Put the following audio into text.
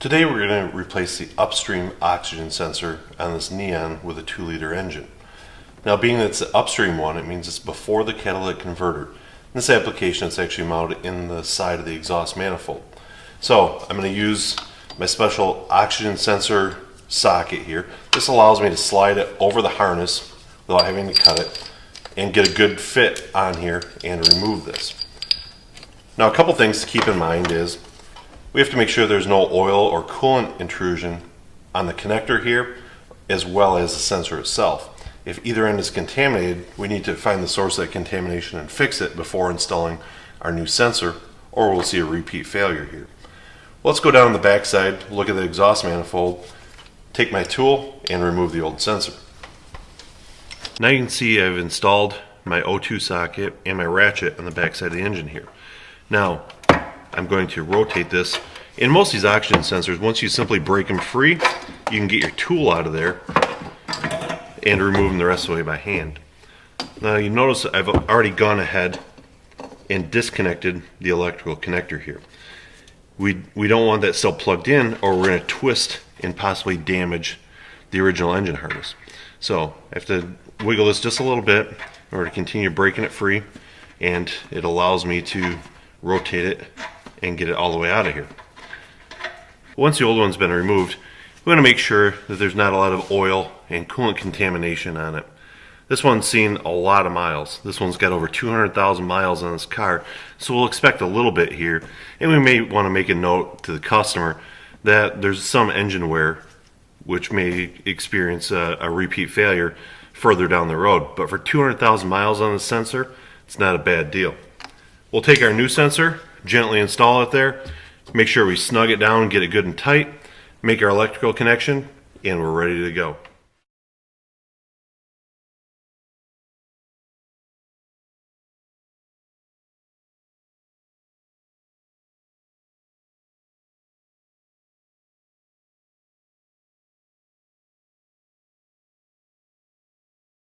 Today we're going to replace the Upstream oxygen sensor on this Neon with a 2-liter engine. Now, being that it's the Upstream one, it means it's before the catalytic converter. In this application, it's actually mounted in the side of the exhaust manifold. So I'm going to use my special oxygen sensor socket here. This allows me to slide it over the harness without having to cut it and get a good fit on here and remove this. Now, a couple things to keep in mind is we have to make sure there's no oil or coolant intrusion on the connector here, as well as the sensor itself. If either end is contaminated, we need to find the source of that contamination and fix it before installing our new sensor, or we'll see a repeat failure here. Let's go down the back side, look at the exhaust manifold, take my tool, and remove the old sensor. Now you can see I've installed my O2 socket and my ratchet on the back side of the engine here. Now, I'm going to rotate this. In most of these oxygen sensors, once you simply break them free, you can get your tool out of there and remove them the rest of the way by hand. Now you notice I've already gone ahead and disconnected the electrical connector here. We don't want that still plugged in, or we're going to twist and possibly damage the original engine harness. So I have to wiggle this just a little bit in order to continue breaking it free, and it allows me to rotate it and get it all the way out of here. Once the old one's been removed, we want to make sure that there's not a lot of oil and coolant contamination on it. This one's seen a lot of miles. This one's got over 200,000 miles on this car, so we'll expect a little bit here. And we may want to make a note to the customer that there's some engine wear which may experience a repeat failure further down the road. But for 200,000 miles on the sensor, it's not a bad deal. We'll take our new sensor, gently install it there, make sure we snug it down, get it good and tight, make our electrical connection, and we're ready to go.